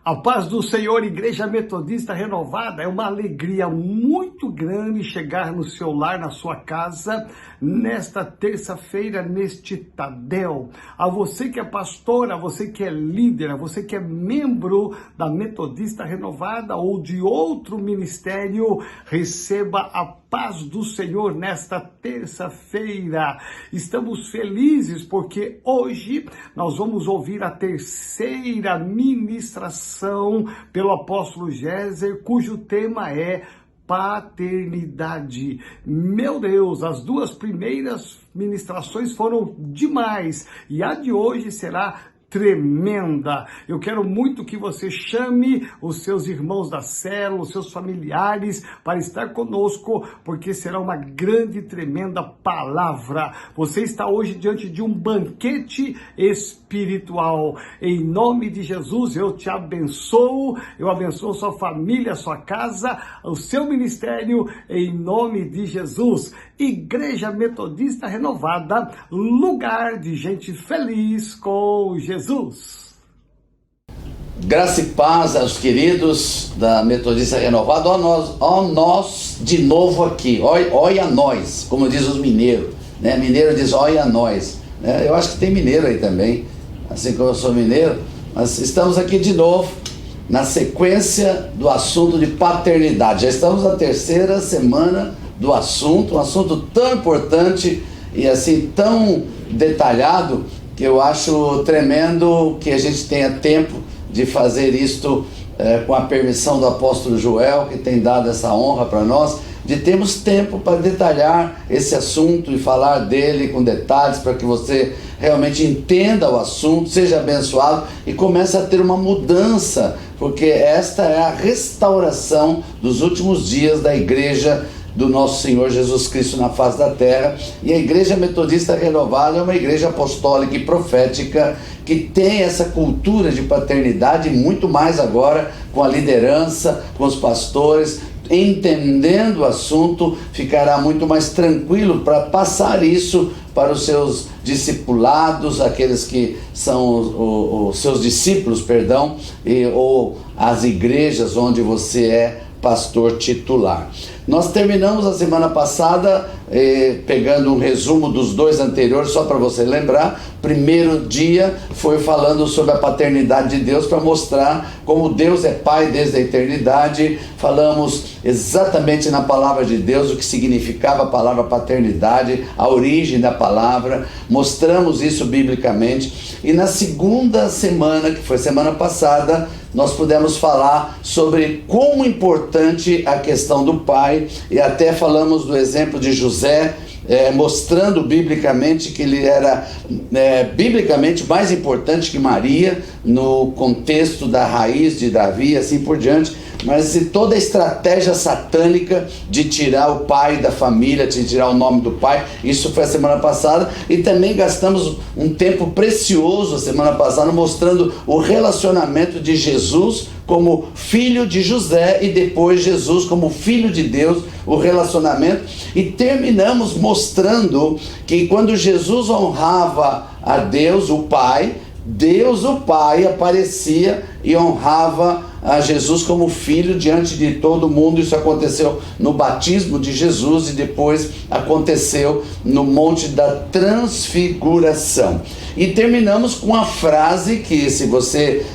A paz do Senhor, Igreja Metodista Renovada, é uma alegria muito grande chegar no seu lar, na sua casa, nesta terça-feira, neste Tadel. A você que é pastora, a você que é líder, a você que é membro da Metodista Renovada ou de outro ministério, receba a paz do Senhor nesta terça-feira. Estamos felizes porque hoje nós vamos ouvir a terceira ministração pelo apóstolo Géser, cujo tema é paternidade. Meu Deus, as duas primeiras ministrações foram demais e a de hoje será tremenda. Eu quero muito que você chame os seus irmãos da célula, os seus familiares para estar conosco, porque será uma grande, tremenda palavra. Você está hoje diante de um banquete espiritual. Em nome de Jesus, eu te abençoo, eu abençoo sua família, sua casa, o seu ministério, em nome de Jesus. Igreja Metodista Renovada, lugar de gente feliz com Jesus. Graça e paz aos queridos da Metodista Renovada. Ó nós de novo aqui, olha nós, como diz os mineiros, né? Mineiro diz olha nós, né? Eu acho que tem mineiro aí também, assim como eu sou mineiro, mas estamos aqui de novo na sequência do assunto de paternidade. Já estamos na terceira semana do assunto, um assunto tão importante e assim tão detalhado que eu acho tremendo que a gente tenha tempo de fazer isto com a permissão do apóstolo Joel, que tem dado essa honra para nós, de termos tempo para detalhar esse assunto e falar dele com detalhes para que você realmente entenda o assunto, seja abençoado e comece a ter uma mudança, porque esta é a restauração dos últimos dias da igreja do nosso Senhor Jesus Cristo na face da terra. E a Igreja Metodista Renovada é uma igreja apostólica e profética que tem essa cultura de paternidade, muito mais agora com a liderança, com os pastores, entendendo o assunto, ficará muito mais tranquilo para passar isso para os seus discipulados, aqueles que são os seus discípulos, ou as igrejas onde você é pastor titular. Nós terminamos a semana passada pegando um resumo dos dois anteriores, só para você lembrar. Primeiro dia foi falando sobre a paternidade de Deus, para mostrar como Deus é Pai desde a eternidade. Falamos exatamente na palavra de Deus o que significava a palavra paternidade, a origem da palavra, mostramos isso biblicamente. E na segunda semana, que foi semana passada, nós pudemos falar sobre como importante a questão do pai, e até falamos do exemplo de José, mostrando biblicamente que ele era biblicamente mais importante que Maria, no contexto da raiz de Davi, assim por diante. Mas toda a estratégia satânica de tirar o pai da família, de tirar o nome do pai, isso foi a semana passada. E também gastamos um tempo precioso a semana passada mostrando o relacionamento de Jesus como filho de José e depois Jesus como filho de Deus, o relacionamento. E terminamos mostrando que quando Jesus honrava a Deus o Pai aparecia e honrava a Jesus como filho diante de todo mundo. Isso aconteceu no batismo de Jesus e depois aconteceu no Monte da Transfiguração. E terminamos com a frase que, se você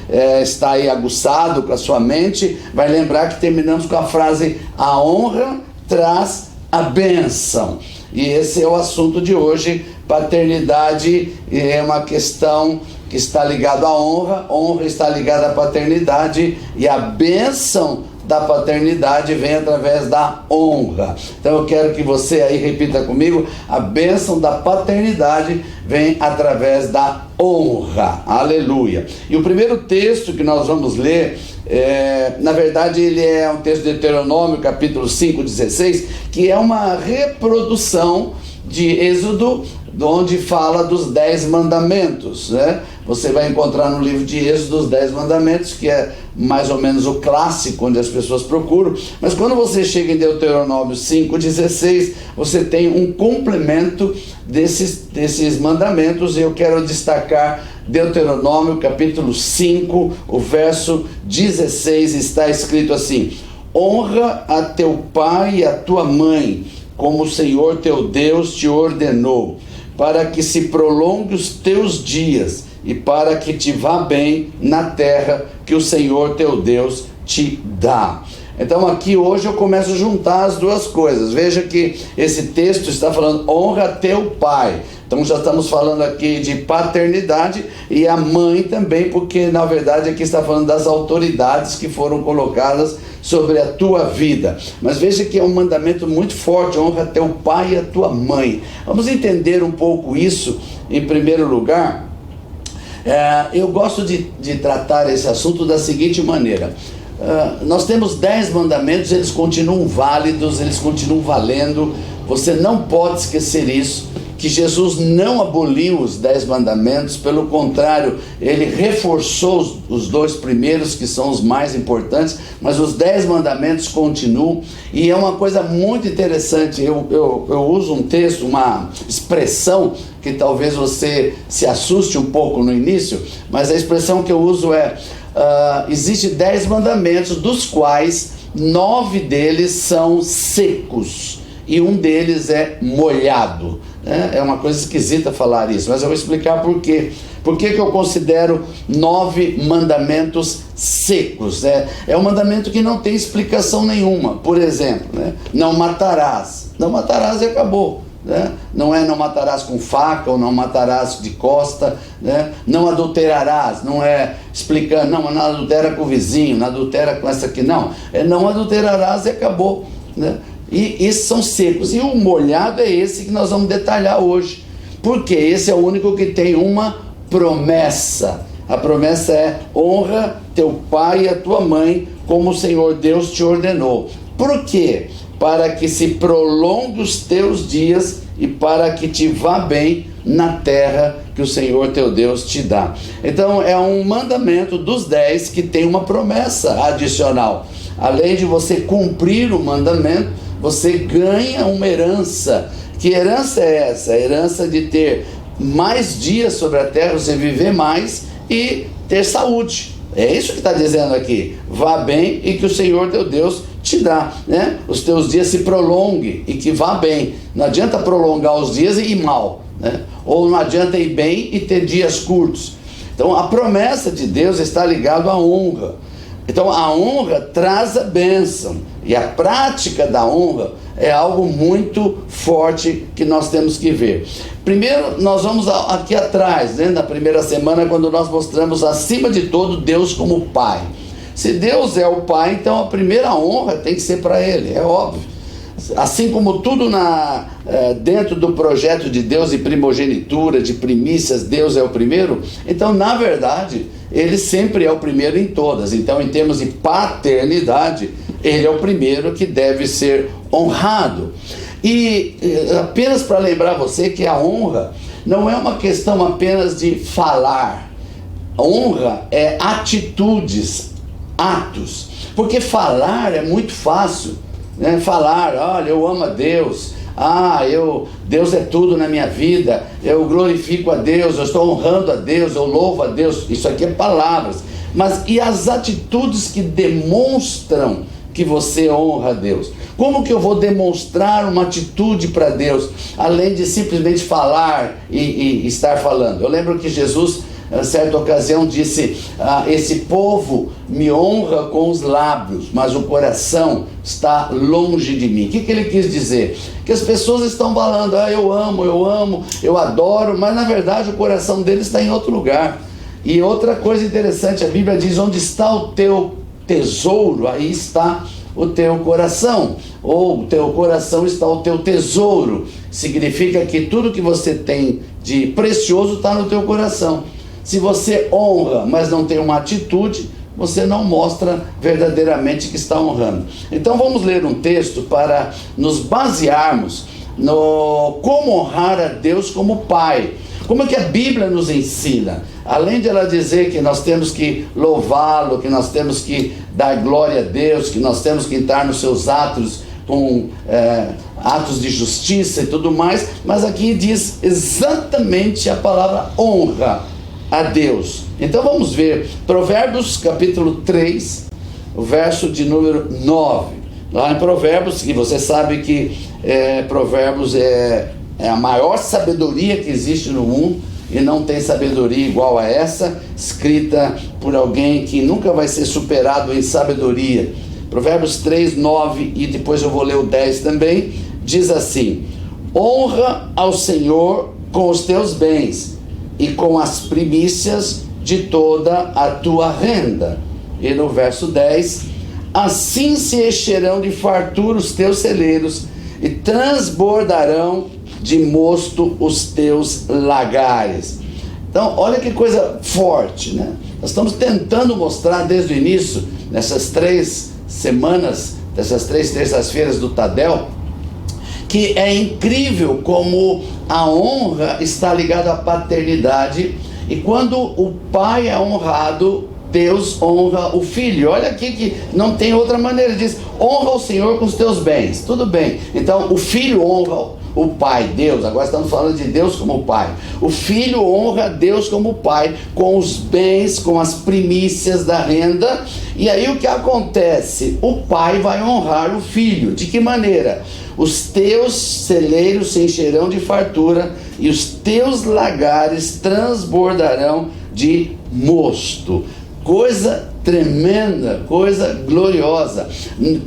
está aí aguçado com a sua mente, vai lembrar que terminamos com a frase: a honra traz a bênção. E esse é o assunto de hoje. Paternidade é uma questão que está ligado à honra está ligada à paternidade, e a bênção da paternidade vem através da honra. Então eu quero que você aí repita comigo: a bênção da paternidade vem através da honra. Aleluia. E o primeiro texto que nós vamos ler, na verdade ele é um texto de Deuteronômio, capítulo 5:16, que é uma reprodução de Êxodo, onde fala dos 10 mandamentos, né? Você vai encontrar no livro de Êxodo os 10 mandamentos, que é mais ou menos o clássico onde as pessoas procuram. Mas quando você chega em Deuteronômio 5:16, você tem um complemento desses mandamentos, e eu quero destacar Deuteronômio capítulo 5, o verso 16, está escrito assim: honra a teu pai e a tua mãe, como o Senhor teu Deus te ordenou, para que se prolongue os teus dias e para que te vá bem na terra que o Senhor teu Deus te dá. Então aqui hoje eu começo a juntar as duas coisas. Veja que esse texto está falando honra teu pai. Então já estamos falando aqui de paternidade e a mãe também, porque na verdade aqui está falando das autoridades que foram colocadas sobre a tua vida. Mas veja que é um mandamento muito forte: honra teu pai e a tua mãe. Vamos entender um pouco isso em primeiro lugar. Eu gosto de tratar esse assunto da seguinte maneira. Nós temos 10 mandamentos, eles continuam válidos, eles continuam valendo. Você não pode esquecer isso, que Jesus não aboliu os 10 mandamentos, pelo contrário, ele reforçou os 2 primeiros, que são os mais importantes, mas os 10 mandamentos continuam. E é uma coisa muito interessante. Eu uso um texto, uma expressão que talvez você se assuste um pouco no início, mas a expressão que eu uso é: existe 10 mandamentos, dos quais 9 deles são secos e um deles é molhado. É uma coisa esquisita falar isso, mas eu vou explicar por quê. Por que eu considero 9 mandamentos secos? É um mandamento que não tem explicação nenhuma. Por exemplo, não matarás. Não matarás e acabou. Não é não matarás com faca, ou não matarás de costa, não adulterarás, não é explicando, não adultera com o vizinho, não adultera com essa aqui, não, é não adulterarás e acabou, E esses são secos. E o molhado é esse que nós vamos detalhar hoje, porque esse é o único que tem uma promessa. A promessa é: honra teu pai e a tua mãe, como o Senhor Deus te ordenou. Por quê? Para que se prolongue os teus dias e para que te vá bem na terra que o Senhor teu Deus te dá. Então é um mandamento dos 10 que tem uma promessa adicional. Além de você cumprir o mandamento, você ganha uma herança. Que herança é essa? A herança de ter mais dias sobre a terra, você viver mais e ter saúde. É isso que está dizendo aqui: vá bem e que o Senhor teu Deus te dá, os teus dias se prolonguem e que vá bem. Não adianta prolongar os dias e ir mal, ou não adianta ir bem e ter dias curtos. Então a promessa de Deus está ligada à honra. Então a honra traz a bênção, e a prática da honra é algo muito forte que nós temos que ver. Primeiro, nós vamos aqui atrás, na primeira semana, quando nós mostramos, acima de todo, Deus como Pai. Se Deus é o Pai, então a primeira honra tem que ser para Ele, é óbvio. Assim como tudo dentro do projeto de Deus, de primogenitura, de primícias, Deus é o primeiro. Então, na verdade, Ele sempre é o primeiro em todas. Então, em termos de paternidade, Ele é o primeiro que deve ser honrado. E apenas para lembrar você que a honra não é uma questão apenas de falar. Honra é atitudes, atos. Porque falar é muito fácil. Falar: olha, eu amo a Deus, Deus é tudo na minha vida, eu glorifico a Deus, eu estou honrando a Deus, eu louvo a Deus. Isso aqui é palavras. Mas e as atitudes que demonstram que você honra a Deus? Como que eu vou demonstrar uma atitude para Deus, além de simplesmente falar e estar falando? Eu lembro que Jesus, em certa ocasião, disse: esse povo me honra com os lábios, mas o coração está longe de mim. O que ele quis dizer? Que as pessoas estão falando: eu amo, eu adoro, mas na verdade o coração deles está em outro lugar. E outra coisa interessante, a Bíblia diz: onde está o teu tesouro, aí está o teu coração, ou o teu coração está o teu tesouro. Significa que tudo que você tem de precioso está no teu coração. Se você honra, mas não tem uma atitude, você não mostra verdadeiramente que está honrando. Então vamos ler um texto para nos basearmos no como honrar a Deus como Pai. Como é que a Bíblia nos ensina? Além de ela dizer que nós temos que louvá-lo, que nós temos que dar glória a Deus, que nós temos que entrar nos seus atos com atos de justiça e tudo mais, mas aqui diz exatamente a palavra honra. a Deus. Então vamos ver Provérbios capítulo 3, o verso de número 9. Lá em Provérbios, que você sabe que Provérbios é a maior sabedoria que existe no mundo, e não tem sabedoria igual a essa, escrita por alguém que nunca vai ser superado em sabedoria. Provérbios 3, 9, e depois eu vou ler o 10 também, diz assim: honra ao Senhor com os teus bens e com as primícias de toda a tua renda. E no verso 10, assim se encherão de fartura os teus celeiros e transbordarão de mosto os teus lagares. Então, olha que coisa forte, né? Nós estamos tentando mostrar desde o início, nessas 3 semanas, dessas 3 terças-feiras do Tadel, que é incrível como a honra está ligada à paternidade, e quando o pai é honrado, Deus honra o filho. Olha aqui que não tem outra maneira, diz: honra o Senhor com os teus bens. Tudo bem, então o filho honra o pai, Deus. Agora estamos falando de Deus como pai. O filho honra Deus como pai com os bens, com as primícias da renda. E aí o que acontece? O pai vai honrar o filho. De que maneira? Os teus celeiros se encherão de fartura e os teus lagares transbordarão de mosto. Coisa tremenda, coisa gloriosa,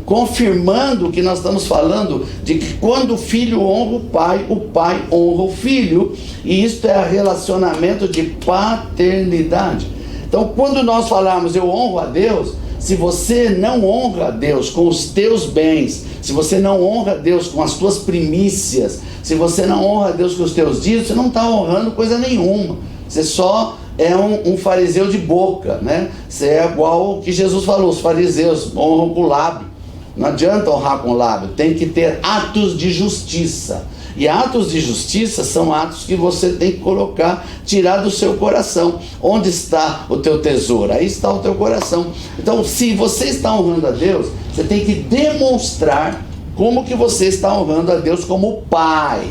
confirmando o que nós estamos falando, de que quando o filho honra o pai honra o filho, e isto é relacionamento de paternidade. Então, quando nós falarmos eu honro a Deus, se você não honra a Deus com os teus bens, se você não honra a Deus com as tuas primícias, se você não honra a Deus com os teus dízimos, você não está honrando coisa nenhuma. Você só é um fariseu de boca, né? Você é igual o que Jesus falou: os fariseus honram com o lábio. Não adianta honrar com o lábio, tem que ter atos de justiça. E atos de justiça são atos que você tem que colocar, tirar do seu coração. Onde está o teu tesouro? Aí está o teu coração. Então, se você está honrando a Deus, você tem que demonstrar como que você está honrando a Deus como pai.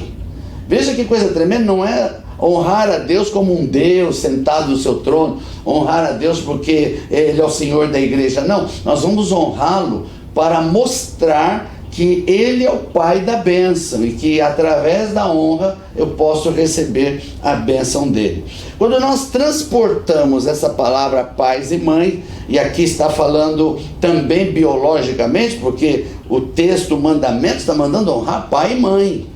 Veja que coisa tremenda, não é honrar a Deus como um Deus sentado no seu trono, honrar a Deus porque Ele é o Senhor da igreja. Não, nós vamos honrá-lo para mostrar que Ele é o Pai da bênção e que através da honra eu posso receber a bênção dele. Quando nós transportamos essa palavra pais e mãe, e aqui está falando também biologicamente, porque o texto, o mandamento está mandando honrar pai e mãe.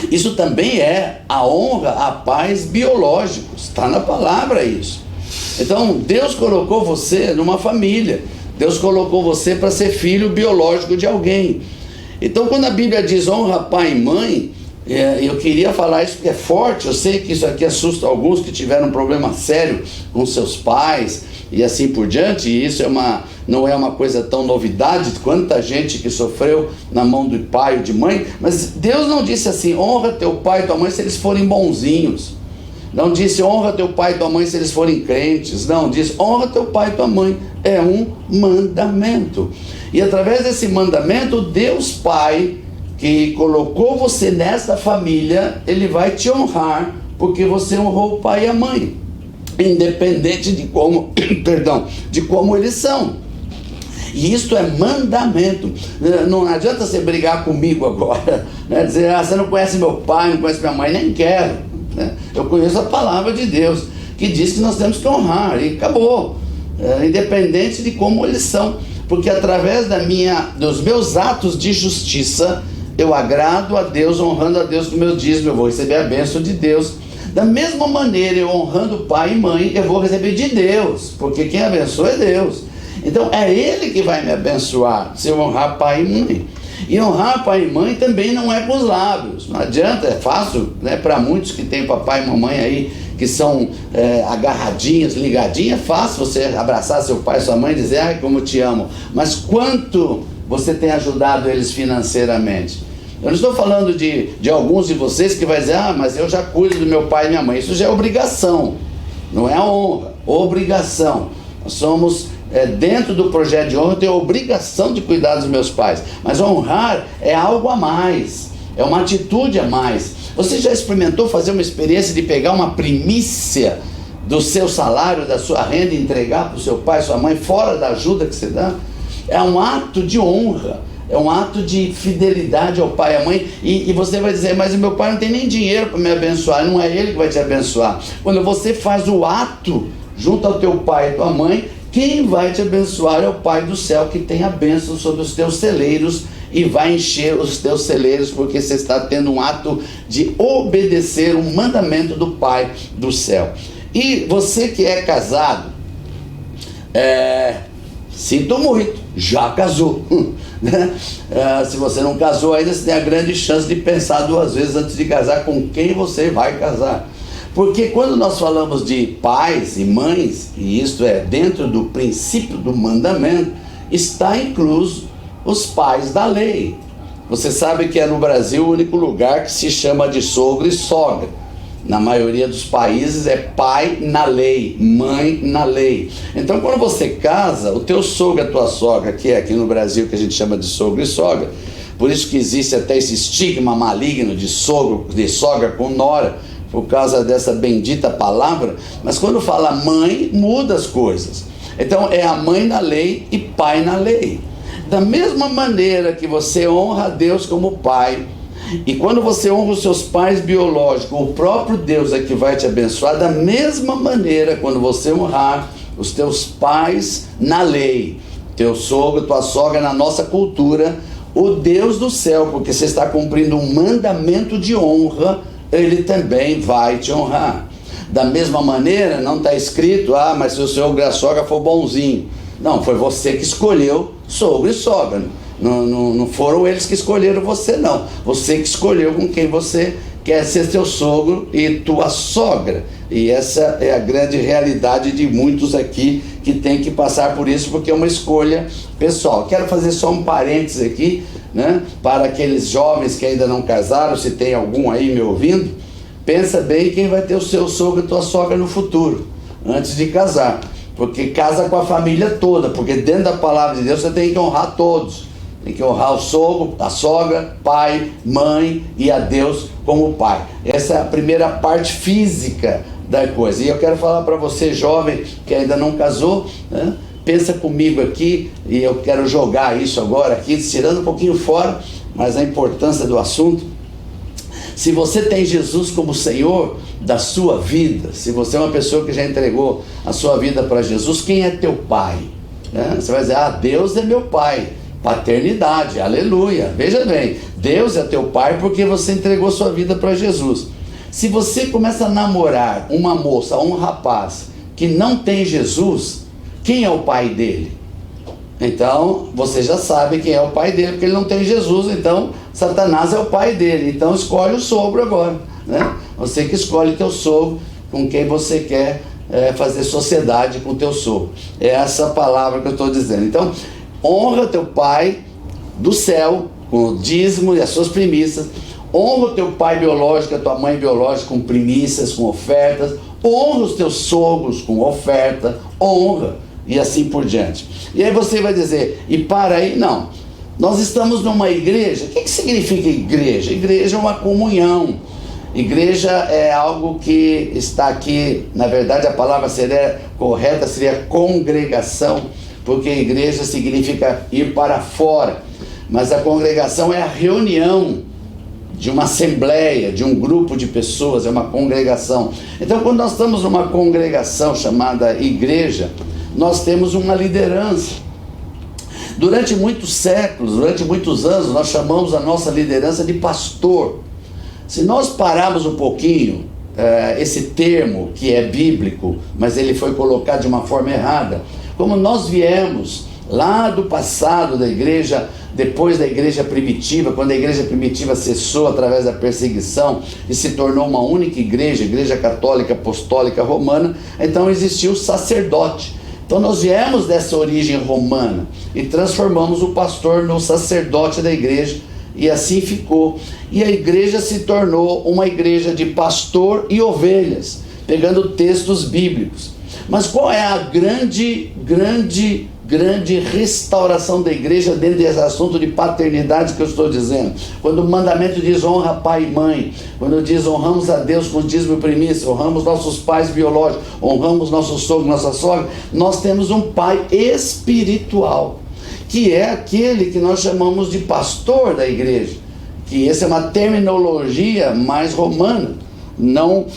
Isso também é a honra a pais biológicos, está na palavra isso. Então Deus colocou você numa família, Deus colocou você para ser filho biológico de alguém. Então quando a Bíblia diz honra pai e mãe, eu queria falar isso porque é forte. Eu sei que isso aqui assusta alguns que tiveram um problema sério com seus pais e assim por diante, e isso não é uma coisa tão novidade, quanta gente que sofreu na mão do pai ou de mãe. Mas Deus não disse assim: honra teu pai e tua mãe se eles forem bonzinhos. Não disse honra teu pai e tua mãe se eles forem crentes. Não, diz honra teu pai e tua mãe. É um mandamento. E através desse mandamento, Deus Pai, que colocou você nessa família, Ele vai te honrar, porque você honrou o pai e a mãe, independente de como, de como eles são. E isso é mandamento. Não adianta você brigar comigo agora, né? Dizer: você não conhece meu pai, não conhece minha mãe. Nem quero, né? Eu conheço a palavra de Deus, que diz que nós temos que honrar, e acabou, independente de como eles são, porque através dos meus atos de justiça, eu agrado a Deus, honrando a Deus com o meu dízimo, eu vou receber a bênção de Deus. Da mesma maneira, eu honrando pai e mãe, eu vou receber de Deus, porque quem abençoa é Deus. Então é Ele que vai me abençoar, se eu honrar pai e mãe. E honrar pai e mãe também não é com os lábios. Não adianta, é fácil, né, para muitos que têm papai e mamãe aí, que são agarradinhos, ligadinhos. É fácil você abraçar seu pai e sua mãe e dizer: ai, como eu te amo. Mas quanto você tem ajudado eles financeiramente? Eu não estou falando de alguns de vocês que vai dizer: ah, mas eu já cuido do meu pai e minha mãe. Isso já é obrigação, não é honra, obrigação. Nós somos, dentro do projeto de honra, eu tenho a obrigação de cuidar dos meus pais. Mas honrar é algo a mais, é uma atitude a mais. Você já experimentou fazer uma experiência de pegar uma primícia do seu salário, da sua renda, e entregar para o seu pai, sua mãe, fora da ajuda que você dá, é um ato de honra, é um ato de fidelidade ao pai e à mãe. E você vai dizer, mas o meu pai não tem nem dinheiro para me abençoar. Não é ele que vai te abençoar. Quando você faz o ato junto ao teu pai e tua mãe, quem vai te abençoar é o Pai do céu, que tem a bênção sobre os teus celeiros e vai encher os teus celeiros, porque você está tendo um ato de obedecer um mandamento do Pai do céu. E você que é casado, sinto muito, já casou, né? Se você não casou ainda, você tem a grande chance de pensar 2 vezes antes de casar com quem você vai casar. Porque quando nós falamos de pais e mães, e isto é dentro do princípio do mandamento, está incluso os pais da lei. Você sabe que é no Brasil o único lugar que se chama de sogro e sogra. Na maioria dos países é pai na lei, mãe na lei. Então quando você casa, o teu sogro e a tua sogra, que é aqui no Brasil que a gente chama de sogro e sogra, por isso que existe até esse estigma maligno de sogro, de sogra com nora, por causa dessa bendita palavra. Mas quando fala mãe, muda as coisas. Então é a mãe na lei e pai na lei. Da mesma maneira que você honra a Deus como pai, e quando você honra os seus pais biológicos, o próprio Deus é que vai te abençoar. Da mesma maneira, quando você honrar os teus pais na lei, teu sogro, tua sogra, na nossa cultura, o Deus do céu, porque você está cumprindo um mandamento de honra, ele também vai te honrar. Da mesma maneira, não está escrito, mas se o sogro e a sogra for bonzinho. Não, foi você que escolheu sogro e sogra. Não foram eles que escolheram você, não. Você que escolheu com quem você quer ser seu sogro e tua sogra. E essa é a grande realidade de muitos aqui que tem que passar por isso, porque é uma escolha pessoal. Quero fazer só um parênteses aqui, né, para aqueles jovens que ainda não casaram, se tem algum aí me ouvindo, pensa bem quem vai ter o seu sogro e tua sogra no futuro, antes de casar, porque casa com a família toda, porque dentro da palavra de Deus você tem que honrar todos, tem que honrar o sogro, a sogra, pai, mãe e a Deus como pai. Essa é a primeira parte física da coisa. E eu quero falar para você, jovem, que ainda não casou, né? Pensa comigo aqui, e eu quero jogar isso agora aqui, tirando um pouquinho fora, mas a importância do assunto. Se você tem Jesus como Senhor da sua vida, se você é uma pessoa que já entregou a sua vida para Jesus, quem é teu pai? Né? Você vai dizer, Deus é meu pai. Paternidade, aleluia. Veja bem, Deus é teu pai porque você entregou sua vida para Jesus. Se você começa a namorar uma moça, um rapaz que não tem Jesus, quem é o pai dele? Então, você já sabe quem é o pai dele, porque ele não tem Jesus, então Satanás é o pai dele. Então escolhe o sogro agora, né? Você que escolhe teu sogro, com quem você quer fazer sociedade com teu sogro. É essa palavra que eu estou dizendo. Então, honra teu pai do céu, com o dízimo e as suas primícias. Honra o teu pai biológico, a tua mãe biológica, com primícias, com ofertas. Honra os teus sogros com oferta, honra, e assim por diante. E aí você vai dizer, e para aí, não. Nós estamos numa igreja. O que significa igreja? Igreja é uma comunhão. Igreja é algo que está aqui, na verdade a palavra correta seria congregação, porque igreja significa ir para fora, mas a congregação é a reunião de uma assembleia, de um grupo de pessoas, é uma congregação. Então quando nós estamos numa congregação chamada igreja, nós temos uma liderança. Durante muitos séculos, durante muitos anos, nós chamamos a nossa liderança de pastor. Se nós pararmos um pouquinho, esse termo que é bíblico, mas ele foi colocado de uma forma errada, como nós viemos lá do passado da igreja, depois da igreja primitiva, quando a igreja primitiva cessou através da perseguição e se tornou uma única igreja, igreja católica apostólica romana, então existiu o sacerdote. Então nós viemos dessa origem romana e transformamos o pastor no sacerdote da igreja, e assim ficou. E a igreja se tornou uma igreja de pastor e ovelhas, pegando textos bíblicos. Mas qual é a grande grande restauração da igreja dentro desse assunto de paternidade que eu estou dizendo. Quando o mandamento diz honra pai e mãe, quando diz honramos a Deus com dízimo e primícia, honramos nossos pais biológicos, honramos nosso sogro, nossa sogra, nós temos um pai espiritual, que é aquele que nós chamamos de pastor da igreja, que essa é uma terminologia mais romana. Não,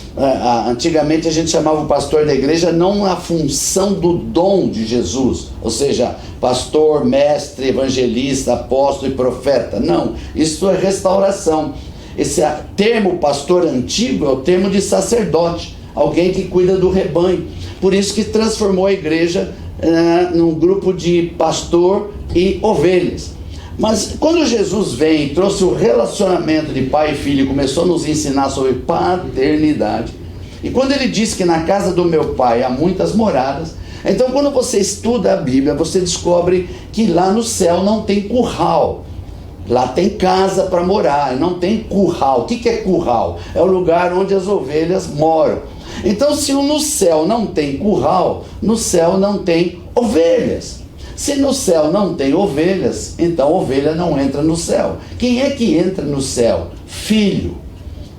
antigamente a gente chamava o pastor da igreja não a função do dom de Jesus, ou seja, pastor, mestre, evangelista, apóstolo e profeta. Não, isso é restauração. Esse termo pastor antigo é o termo de sacerdote, alguém que cuida do rebanho. Por isso que transformou a igreja num grupo de pastor e ovelhas. Mas quando Jesus veio e trouxe o relacionamento de pai e filho, começou a nos ensinar sobre paternidade, e quando ele disse que na casa do meu pai há muitas moradas, então quando você estuda a Bíblia, você descobre que lá no céu não tem curral, lá tem casa para morar, não tem curral. O que é curral? É o lugar onde as ovelhas moram. Então se no céu não tem curral, no céu não tem ovelhas. Se no céu não tem ovelhas, então ovelha não entra no céu. Quem é que entra no céu? Filho.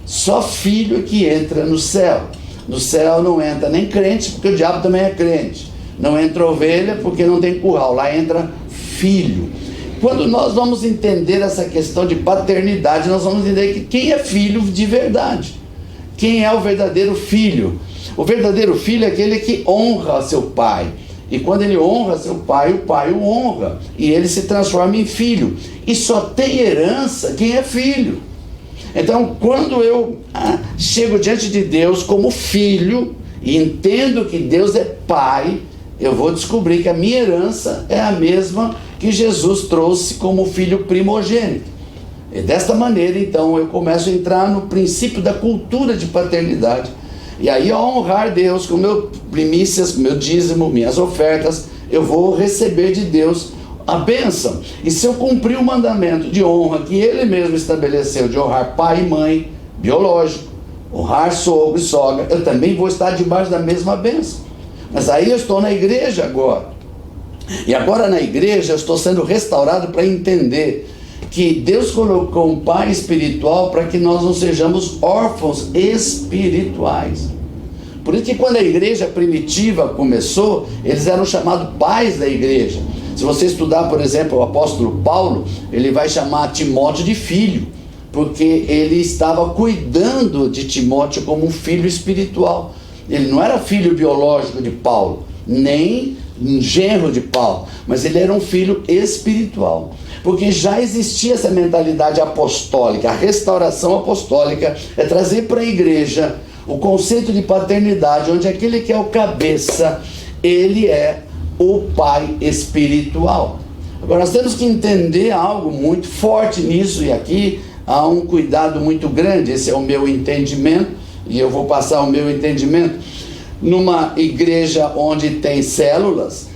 Só filho é que entra no céu. No céu não entra nem crente, porque o diabo também é crente. Não entra ovelha porque não tem curral. Lá entra filho. Quando nós vamos entender essa questão de paternidade, nós vamos entender que quem é filho de verdade. Quem é o verdadeiro filho? O verdadeiro filho é aquele que honra seu pai. E quando ele honra seu pai, o pai o honra. E ele se transforma em filho. E só tem herança quem é filho. Então, quando eu chego diante de Deus como filho, e entendo que Deus é pai, eu vou descobrir que a minha herança é a mesma que Jesus trouxe como filho primogênito. E desta maneira, então, eu começo a entrar no princípio da cultura de paternidade. E aí, ao honrar Deus com meus primícias, meu dízimo, minhas ofertas, eu vou receber de Deus a bênção. E se eu cumprir o mandamento de honra que Ele mesmo estabeleceu, de honrar pai e mãe, biológico, honrar sogro e sogra, eu também vou estar debaixo da mesma bênção. Mas aí eu estou na igreja agora. E agora na igreja eu estou sendo restaurado para entender que Deus colocou um pai espiritual para que nós não sejamos órfãos espirituais. Por isso que quando a igreja primitiva começou, eles eram chamados pais da igreja. Se você estudar, por exemplo, o apóstolo Paulo, ele vai chamar Timóteo de filho, porque ele estava cuidando de Timóteo como um filho espiritual. Ele não era filho biológico de Paulo, nem um genro de Paulo, mas ele era um filho espiritual. Porque já existia essa mentalidade apostólica. A restauração apostólica é trazer para a igreja o conceito de paternidade, onde aquele que é o cabeça, ele é o pai espiritual. Agora nós temos que entender algo muito forte nisso, e aqui há um cuidado muito grande. Esse é o meu entendimento, e eu vou passar o meu entendimento. Numa igreja onde tem células,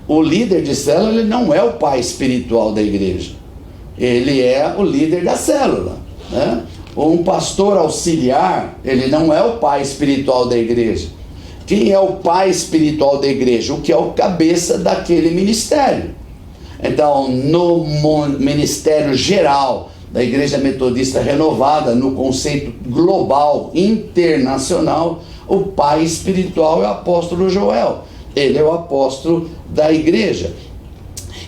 o líder de célula, ele não é o pai espiritual da igreja, ele é o líder da célula, né? Um pastor auxiliar, ele não é o pai espiritual da igreja. Quem é o pai espiritual da igreja? O que é o cabeça daquele ministério. Então, no ministério geral da Igreja Metodista Renovada, no conceito global, internacional, o pai espiritual é o apóstolo Joel. Ele é o apóstolo da igreja.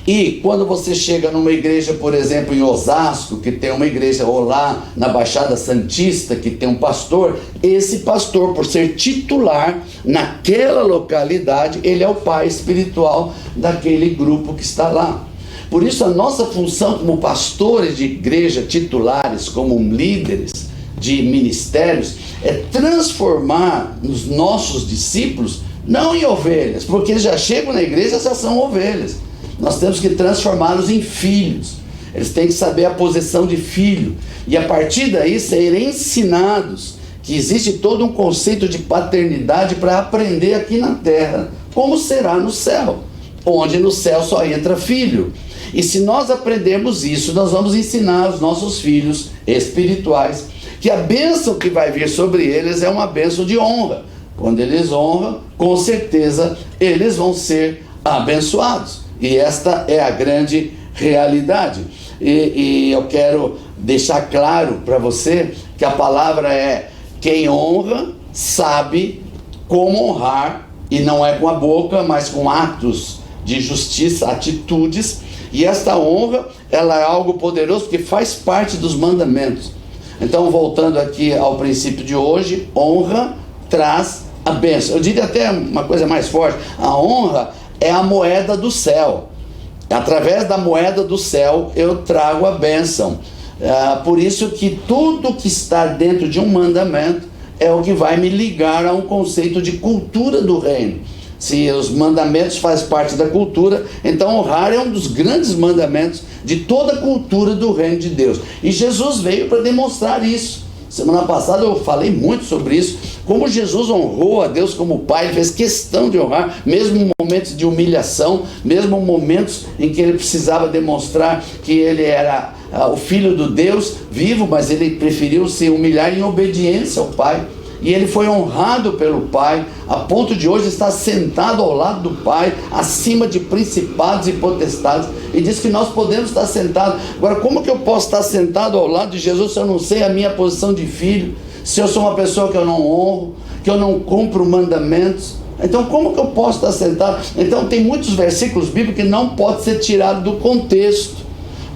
E quando você chega numa igreja, por exemplo, em Osasco, que tem uma igreja, ou lá na Baixada Santista, que tem um pastor, esse pastor, por ser titular naquela localidade, ele é o pai espiritual daquele grupo que está lá. Por isso a nossa função como pastores de igreja, titulares, como líderes de ministérios, é transformar os nossos discípulos não em ovelhas, porque eles já chegam na igreja, já são ovelhas. Nós temos que transformá-los em filhos. Eles têm que saber a posição de filho, e a partir daí serem ensinados que existe todo um conceito de paternidade para aprender aqui na terra como será no céu, onde no céu só entra filho. E se nós aprendermos isso, nós vamos ensinar aos nossos filhos espirituais que a bênção que vai vir sobre eles é uma bênção de honra. Quando eles honram, com certeza eles vão ser abençoados. E esta é a grande realidade. E eu quero deixar claro para você que a palavra é: quem honra sabe como honrar, e não é com a boca, mas com atos de justiça, atitudes. E esta honra, ela é algo poderoso, porque faz parte dos mandamentos. Então, voltando aqui ao princípio de hoje, honra traz a bênção. Eu diria até uma coisa mais forte: a honra é a moeda do céu. Através da moeda do céu eu trago a bênção. Por isso que tudo que está dentro de um mandamento é o que vai me ligar a um conceito de cultura do reino. Se os mandamentos fazem parte da cultura, então honrar é um dos grandes mandamentos de toda a cultura do reino de Deus. E Jesus veio para demonstrar isso. Semana passada eu falei muito sobre isso, como Jesus honrou a Deus como Pai, fez questão de honrar, mesmo em momentos de humilhação, mesmo em momentos em que ele precisava demonstrar que ele era o Filho do Deus vivo, mas ele preferiu se humilhar em obediência ao Pai. E ele foi honrado pelo Pai, a ponto de hoje estar sentado ao lado do Pai, acima de principados e potestades, e diz que nós podemos estar sentados. Agora, como que eu posso estar sentado ao lado de Jesus se eu não sei a minha posição de filho, se eu sou uma pessoa que eu não honro, que eu não cumpro mandamentos? Então, como que eu posso estar sentado? Então, tem muitos versículos bíblicos que não podem ser tirados do contexto,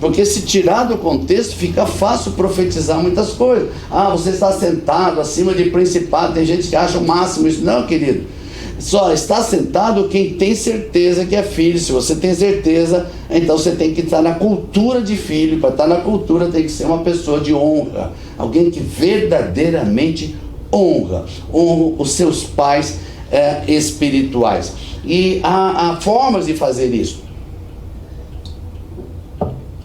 porque se tirar do contexto, fica fácil profetizar muitas coisas. Você está sentado acima de principado. Tem gente que acha o máximo isso. Não, querido. Só está sentado quem tem certeza que é filho. Se você tem certeza, então você tem que estar na cultura de filho. Para estar na cultura tem que ser uma pessoa de honra. Alguém que verdadeiramente honra os seus pais espirituais. E há formas de fazer isso.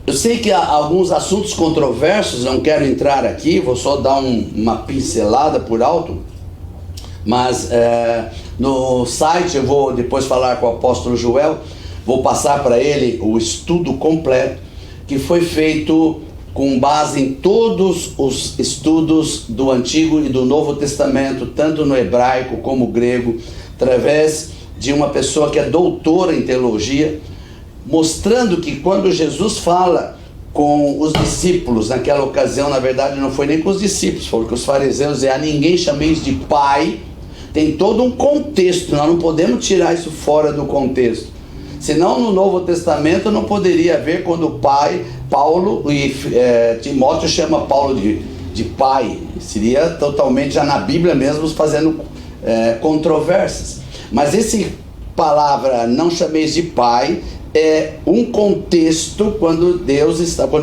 Eu sei que há alguns assuntos controversos, não quero entrar aqui, vou só dar uma pincelada por alto, mas no site eu vou depois falar com o apóstolo Joel, vou passar para ele o estudo completo, que foi feito com base em todos os estudos do Antigo e do Novo Testamento, tanto no hebraico como grego, através de uma pessoa que é doutora em teologia, mostrando que quando Jesus fala com os discípulos, naquela ocasião, na verdade não foi nem com os discípulos, foi com os fariseus, a ninguém chameis de pai, tem todo um contexto, nós não podemos tirar isso fora do contexto, senão no Novo Testamento não poderia haver quando o pai, Paulo e Timóteo chama Paulo de pai, seria totalmente já na Bíblia mesmo fazendo controvérsias, mas esse palavra não chameis de pai é um contexto quando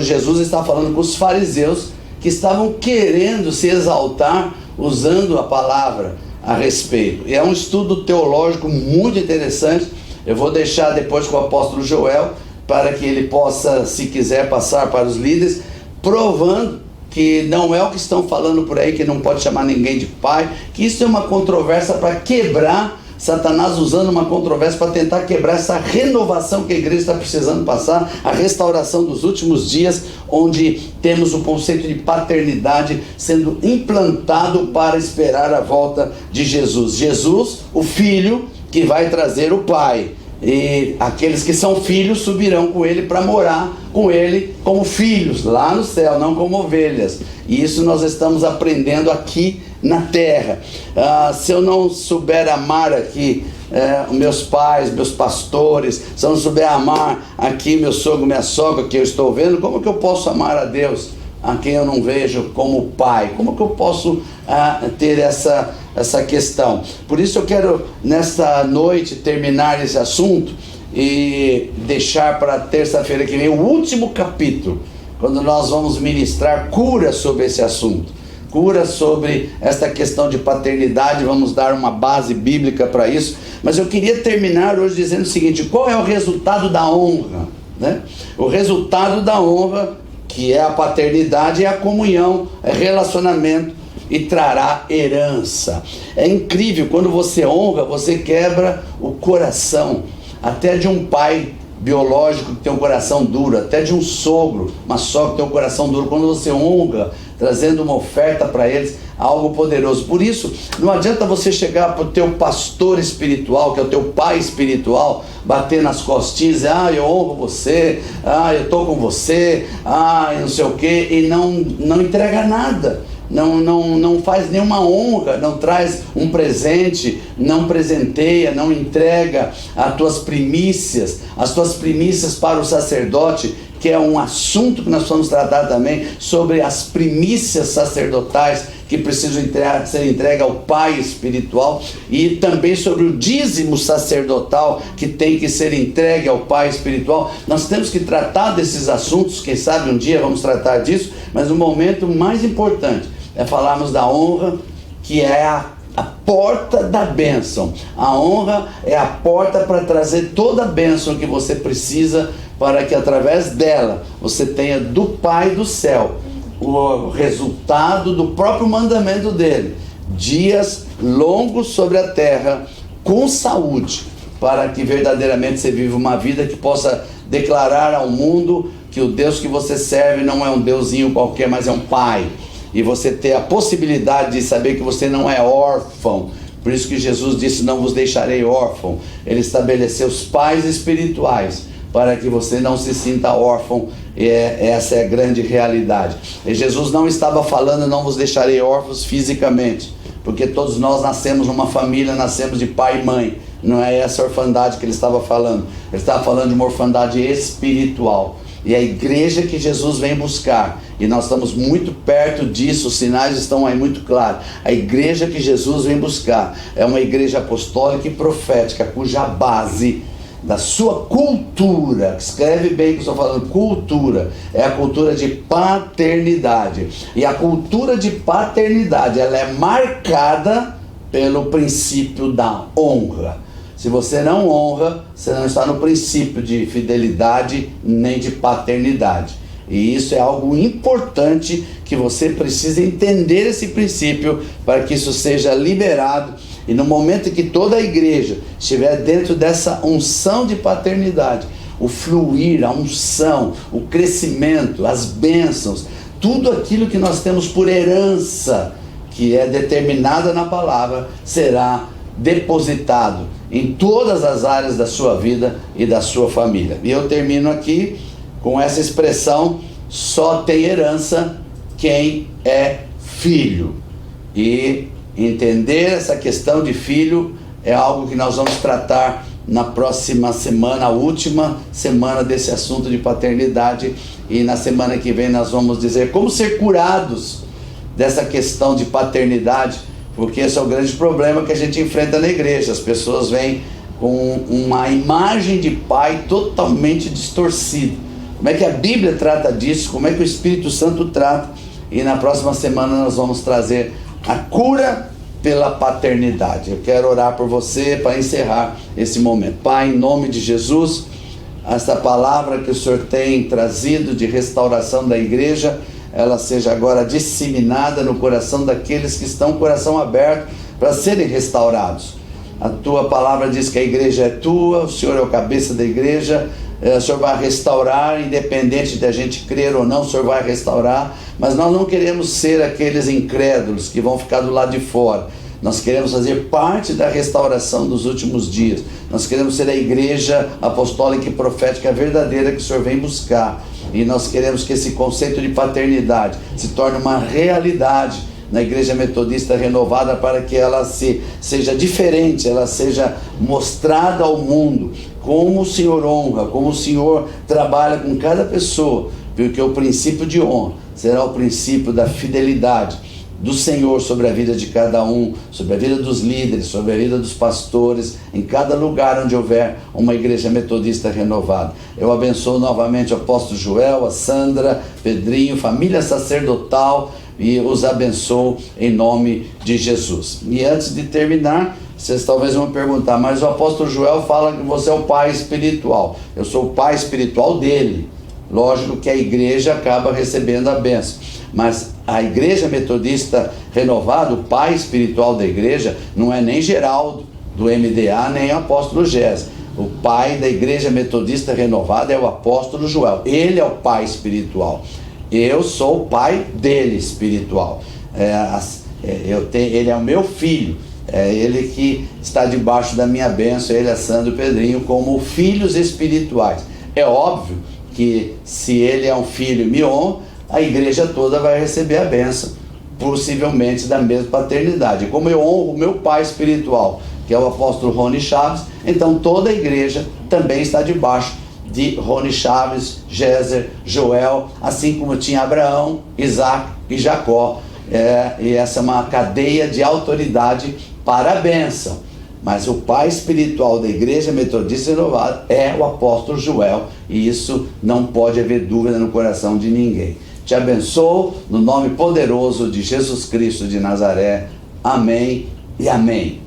Jesus está falando com os fariseus que estavam querendo se exaltar usando a palavra a respeito. E é um estudo teológico muito interessante. Eu vou deixar depois com o apóstolo Joel para que ele possa, se quiser, passar para os líderes, provando que não é o que estão falando por aí, que não pode chamar ninguém de pai, que isso é uma controvérsia para quebrar, Satanás usando uma controvérsia para tentar quebrar essa renovação que a igreja está precisando passar, a restauração dos últimos dias, onde temos o conceito de paternidade sendo implantado para esperar a volta de Jesus. Jesus, o Filho, que vai trazer o Pai. E aqueles que são filhos subirão com ele para morar com ele como filhos, lá no céu, não como ovelhas. E isso nós estamos aprendendo aqui na terra. Se eu não souber amar aqui meus pais, meus pastores, se eu não souber amar aqui meu sogro, minha sogra que eu estou vendo, como que eu posso amar a Deus, a quem eu não vejo como pai? Como que eu posso ter essa questão? Por isso eu quero nesta noite terminar esse assunto e deixar para terça-feira que vem o último capítulo, quando nós vamos ministrar cura sobre esse assunto, cura sobre esta questão de paternidade. Vamos dar uma base bíblica para isso, mas eu queria terminar hoje dizendo o seguinte: qual é o resultado da honra, né? O resultado da honra, que é a paternidade, é a comunhão, é relacionamento e trará herança. É incrível, quando você honra, você quebra o coração até de um pai biológico que tem um coração duro, até de um sogro, uma sogra que tem um coração duro. Quando você honra, trazendo uma oferta para eles, algo poderoso. Por isso, não adianta você chegar para o teu pastor espiritual, que é o teu pai espiritual, bater nas costinhas, dizer, eu honro você, eu estou com você, não sei o quê, e não entrega nada. Não faz nenhuma honra, não traz um presente, não presenteia, não entrega as tuas primícias para o sacerdote, que é um assunto que nós vamos tratar também, sobre as primícias sacerdotais que precisam ser entregues ao pai espiritual, e também sobre o dízimo sacerdotal que tem que ser entregue ao pai espiritual. Nós temos que tratar desses assuntos, quem sabe um dia vamos tratar disso, mas o momento mais importante é falarmos da honra, que é a porta da bênção. A honra é a porta para trazer toda a bênção que você precisa, para que através dela você tenha do Pai do céu o resultado do próprio mandamento dele: dias longos sobre a terra, com saúde, para que verdadeiramente você viva uma vida que possa declarar ao mundo que o Deus que você serve não é um deusinho qualquer, mas é um Pai. E você ter a possibilidade de saber que você não é órfão. Por isso que Jesus disse, não vos deixarei órfão. Ele estabeleceu os pais espirituais para que você não se sinta órfão. Essa é a grande realidade. E Jesus não estava falando, não vos deixarei órfãos fisicamente, porque todos nós nascemos numa família, nascemos de pai e mãe. Não é essa orfandade que ele estava falando. Ele estava falando de uma orfandade espiritual. E a igreja que Jesus vem buscar, e nós estamos muito perto disso, os sinais estão aí muito claros. A igreja que Jesus vem buscar é uma igreja apostólica e profética, cuja base da sua cultura, escreve bem o que eu estou falando, cultura, é a cultura de paternidade. E a cultura de paternidade, ela é marcada pelo princípio da honra. Se você não honra, você não está no princípio de fidelidade nem de paternidade. E isso é algo importante, que você precisa entender esse princípio para que isso seja liberado. E no momento em que toda a igreja estiver dentro dessa unção de paternidade, o fluir, a unção, o crescimento, as bênçãos, tudo aquilo que nós temos por herança, que é determinada na palavra, será depositado em todas as áreas da sua vida e da sua família. E eu termino aqui com essa expressão: só tem herança quem é filho. E entender essa questão de filho é algo que nós vamos tratar na próxima semana, a última semana desse assunto de paternidade. E na semana que vem nós vamos dizer como ser curados dessa questão de paternidade, porque esse é o grande problema que a gente enfrenta na igreja. As pessoas vêm com uma imagem de pai totalmente distorcida. Como é que a Bíblia trata disso? Como é que o Espírito Santo trata? E na próxima semana nós vamos trazer a cura pela paternidade. Eu quero orar por você para encerrar esse momento. Pai, em nome de Jesus, essa palavra que o Senhor tem trazido de restauração da igreja, ela seja agora disseminada no coração daqueles que estão com o coração aberto para serem restaurados. A tua palavra diz que a igreja é tua, o Senhor é o cabeça da igreja, o Senhor vai restaurar, independente de a gente crer ou não, o Senhor vai restaurar, mas nós não queremos ser aqueles incrédulos que vão ficar do lado de fora. Nós queremos fazer parte da restauração dos últimos dias. Nós queremos ser a igreja apostólica e profética verdadeira que o Senhor vem buscar. E nós queremos que esse conceito de paternidade se torne uma realidade na Igreja Metodista Renovada, para que ela seja diferente, ela seja mostrada ao mundo, como o Senhor honra, como o Senhor trabalha com cada pessoa, porque o princípio de honra será o princípio da fidelidade do Senhor sobre a vida de cada um, sobre a vida dos líderes, sobre a vida dos pastores, em cada lugar onde houver uma igreja metodista renovada. Eu abençoo novamente o apóstolo Joel, a Sandra, Pedrinho, família sacerdotal, e os abençoo em nome de Jesus. E antes de terminar, vocês talvez vão perguntar, mas o apóstolo Joel fala que você é o pai espiritual. Eu sou o pai espiritual dele. Lógico que a igreja acaba recebendo a bênção, mas a igreja metodista renovada, o pai espiritual da igreja, não é nem Geraldo do MDA, nem o apóstolo Gés. O pai da Igreja Metodista Renovada é o apóstolo Joel. Ele é o pai espiritual. Eu sou o pai dele espiritual. Ele é o meu filho. É ele que está debaixo da minha bênção. Ele é Sandro Pedrinho como filhos espirituais. É óbvio que se ele é um filho e me honra, a igreja toda vai receber a bênção, possivelmente da mesma paternidade. Como eu honro o meu pai espiritual, que é o apóstolo Rony Chaves, então toda a igreja também está debaixo de Rony Chaves, Géser, Joel, assim como tinha Abraão, Isaac e Jacó. E essa é uma cadeia de autoridade para a bênção. Mas o pai espiritual da Igreja Metodista Renovada é o apóstolo Joel, e isso não pode haver dúvida no coração de ninguém. Te abençoo no nome poderoso de Jesus Cristo de Nazaré. Amém e amém.